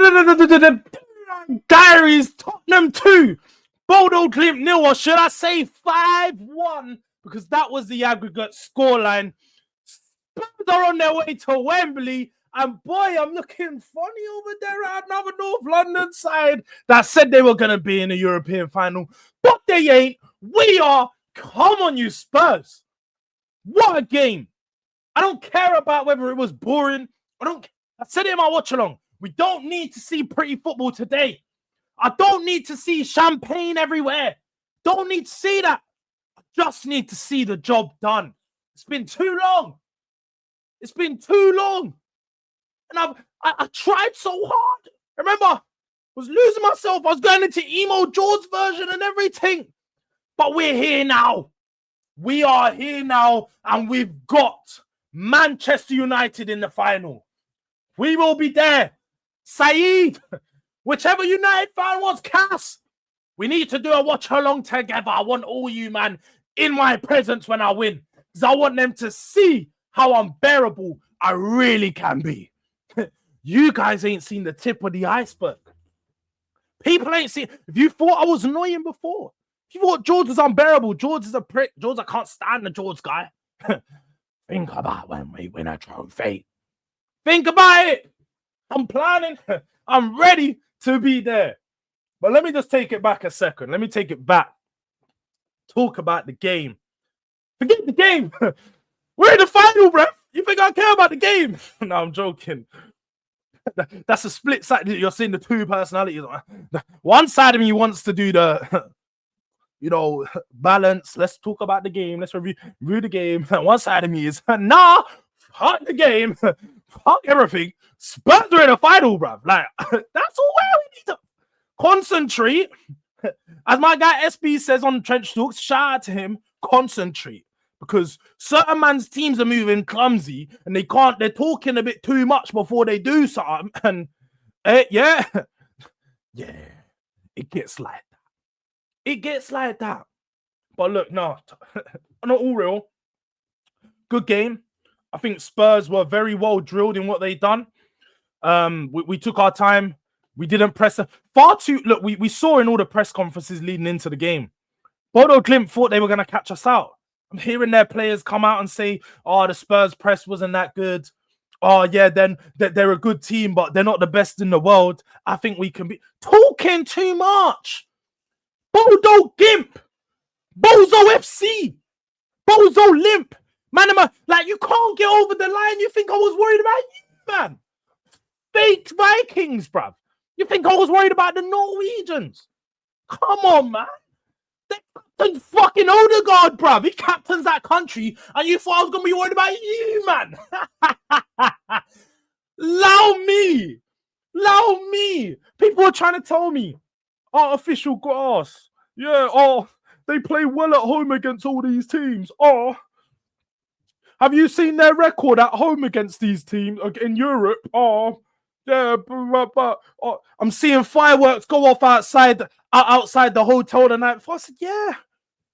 Durag Diaries, Tottenham 2, Bodo Glimt 0, or should I say 5-1, because that was the aggregate scoreline. Spurs are on their way to Wembley, and boy, I'm looking funny over there at another North London side that said they were going to be in the European final, but they ain't. We are. Come on, you Spurs. What a game. I don't care about whether it was boring. I said it in my watch along. We don't need to see pretty football today. I don't need to see champagne everywhere. Don't need to see that. I just need to see the job done. It's been too long. It's been too long. And I tried so hard. Remember, I was losing myself. I was going into emo Jords version and everything. But we're here now. We are here now, and we've got Manchester United in the final. We will be there. Saeed, whichever United fan wants Cass, we need to do a watch along together. I want all you, man, in my presence when I win, because I want them to see how unbearable I really can be. You guys ain't seen the tip of the iceberg. People ain't seen. If you thought I was annoying before, if you thought Jords was unbearable, Jords is a prick. Jords, I can't stand the Jords guy. Think about when we win a trophy. Think about it. I'm planning. I'm ready to be there. But let me just take it back a second. Let me take it back. Talk about the game. Forget the game. We're in the final, bruv. You think I care about the game? No, I'm joking. That's a split side. You're seeing the two personalities. One side of me wants to do the, balance. Let's talk about the game. Let's review the game. One side of me is, nah, fuck the game. Fuck everything. Spurs are in the final, bruv. Like, that's all where we need to concentrate. As my guy SB says on Trench Talks, shout out to him, concentrate. Because certain man's teams are moving clumsy and they're talking a bit too much before they do something. And it gets like that. It gets like that. But look, no, not all real. Good game. I think Spurs were very well drilled in what they done. We took our time. We didn't press far too. Look, we saw in all the press conferences leading into the game, Bodo Glimt thought they were going to catch us out. I'm hearing their players come out and say, "Oh, the Spurs press wasn't that good. Oh, yeah, then they're a good team, but they're not the best in the world. I think we can be talking too much." Bodo Gimp, Bozo FC, Bozo Limp. Man, like, you can't get over the line. You think I was worried about you, man? Fake Vikings, bruv. You think I was worried about the Norwegians? Come on, man. They captained fucking Odegaard, bruv. He captains that country, and you thought I was going to be worried about you, man. Allow me. People are trying to tell me, artificial grass. Yeah, they play well at home against all these teams. Have you seen their record at home against these teams in Europe? Yeah, but I'm seeing fireworks go off outside the hotel the night before. I said, yeah,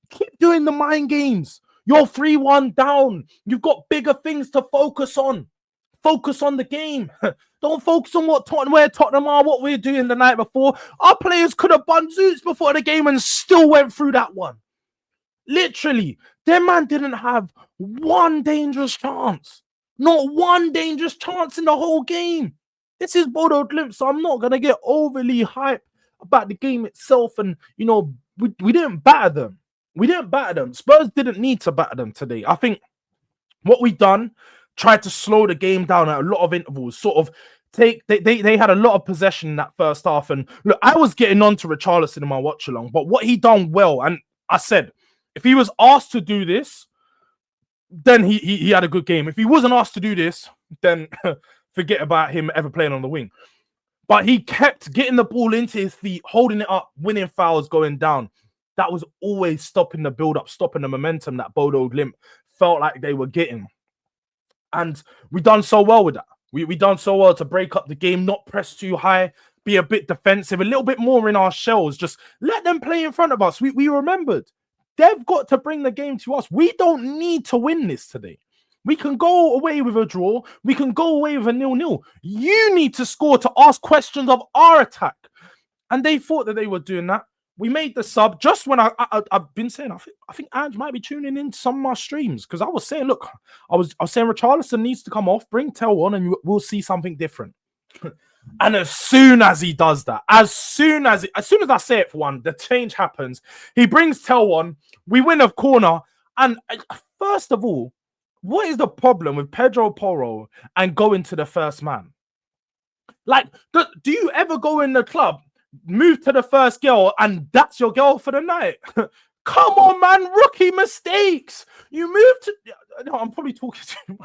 keep doing the mind games. You're 3-1 down. You've got bigger things to focus on. Focus on the game. Don't focus on where Tottenham are, what we're doing the night before. Our players could have bun zoots before the game and still went through that one. Literally, their man didn't have one dangerous chance. Not one dangerous chance in the whole game. This is Bodo Glimt, so I'm not going to get overly hyped about the game itself. And, we didn't batter them. Spurs didn't need to batter them today. I think what we done, tried to slow the game down at a lot of intervals, sort of they had a lot of possession in that first half. And look, I was getting on to Richarlison in my watch along, but what he done well, and I said, if he was asked to do this, then he had a good game. If he wasn't asked to do this, then forget about him ever playing on the wing. But he kept getting the ball into his feet, holding it up, winning fouls, going down. That was always stopping the build-up, stopping the momentum that Bodo Glimt felt like they were getting. And we done so well with that. We done so well to break up the game, not press too high, be a bit defensive, a little bit more in our shells. Just let them play in front of us. We remembered. They've got to bring the game to us. We don't need to win this today. We can go away with a draw. We can go away with a 0-0. You need to score to ask questions of our attack. And they thought that they were doing that. We made the sub just when I've been saying, I think Ange might be tuning in to some of my streams, because I was saying, look, I was saying Richarlison needs to come off, bring Tell on, and we'll see something different. And as soon as he does that, as soon as I say it for one, the change happens. He brings Tell on, we win a corner, and first of all, what is the problem with Pedro Porro and going to the first man? Like, do you ever go in the club, move to the first girl, and that's your girl for the night? Come on, man. Rookie mistakes. You move to... No, I'm probably talking to you.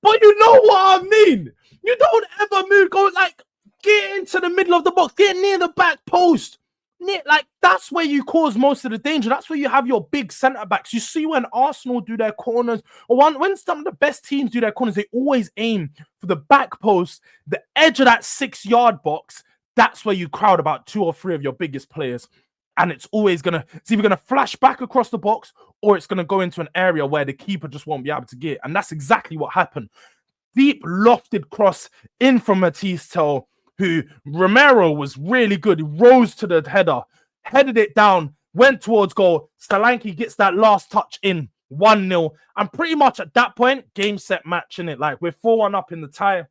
But you know what I mean. You don't ever move, go like, get into the middle of the box, get near the back post. Like, that's where you cause most of the danger. That's where you have your big centre backs. You see when Arsenal do their corners, or when some of the best teams do their corners, they always aim for the back post, the edge of that 6-yard box. That's where you crowd about 2 or 3 of your biggest players. And it's either gonna flash back across the box, or it's gonna go into an area where the keeper just won't be able to get. And that's exactly what happened. Deep lofted cross in from Matisse Tell, who Romero was really good. He rose to the header, headed it down, went towards goal. Solanke gets that last touch in, 1-0. And pretty much at that point, game, set, match, in it. Like, we're 4-1 up in the tie.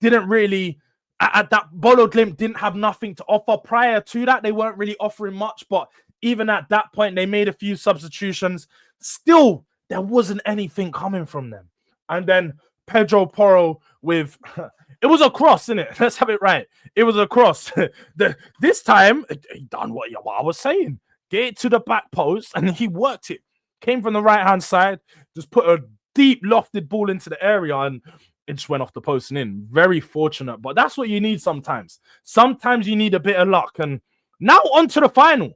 Didn't really, at that, Bodo Glimt didn't have nothing to offer. Prior to that, they weren't really offering much. But even at that point, they made a few substitutions. Still, there wasn't anything coming from them. And then Pedro Porro with... It was a cross, innit? Let's have it right. It was a cross. This time, he done what I was saying. Get it to the back post, and he worked it. Came from the right-hand side, just put a deep lofted ball into the area, and it just went off the post and in. Very fortunate, but that's what you need sometimes. Sometimes you need a bit of luck. And now on to the final.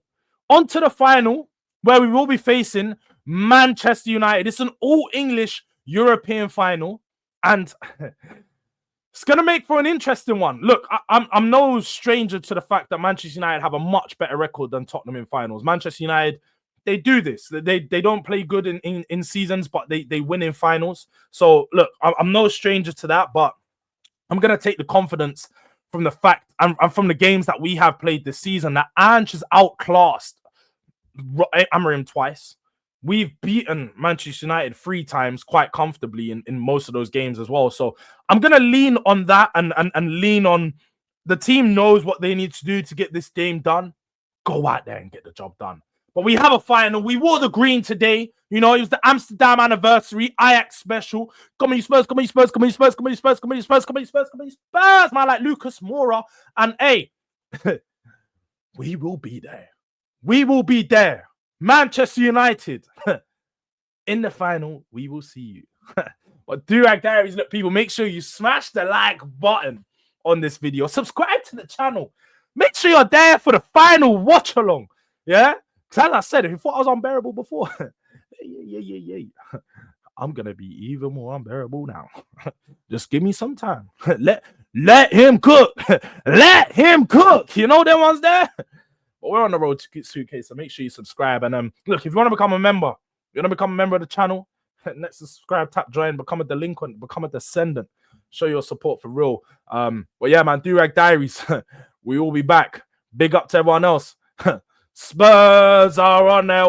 On to the final, where we will be facing Manchester United. It's an all-English European final, and... It's going to make for an interesting one. Look, I'm no stranger to the fact that Manchester United have a much better record than Tottenham in finals. Manchester United, they do this. They don't play good in seasons, but they win in finals. So, look, I'm no stranger to that, but I'm going to take the confidence from the fact and from the games that we have played this season that Ange has outclassed Amorim twice. We've beaten Manchester United 3 times quite comfortably in most of those games as well. So I'm going to lean on that and lean on the team knows what they need to do to get this game done. Go out there and get the job done. But we have a final. We wore the green today. You know, it was the Amsterdam anniversary, Ajax special. Come on, you Spurs, come on, you Spurs, come on, you Spurs, come on, you Spurs, come on, you Spurs, come on, you Spurs, come on, you Spurs, man, like Lucas Moura. And hey, we will be there. We will be there. Manchester United in the final. We will see you. But Durag Diaries, look, people, make sure you smash the like button on this video. Subscribe to the channel. Make sure you're there for the final watch along. Yeah, because as I said, if you thought I was unbearable before, yeah, I'm gonna be even more unbearable now. Just give me some time. Let him cook. Let him cook. You know them ones there. But we're on the road to Suitcase, so make sure you subscribe. And look, if you want to become a member, of the channel, next subscribe, tap join, become a delinquent, become a descendant. Show your support for real. But yeah, man, Durag Diaries. We will be back. Big up to everyone else. Spurs are on their way.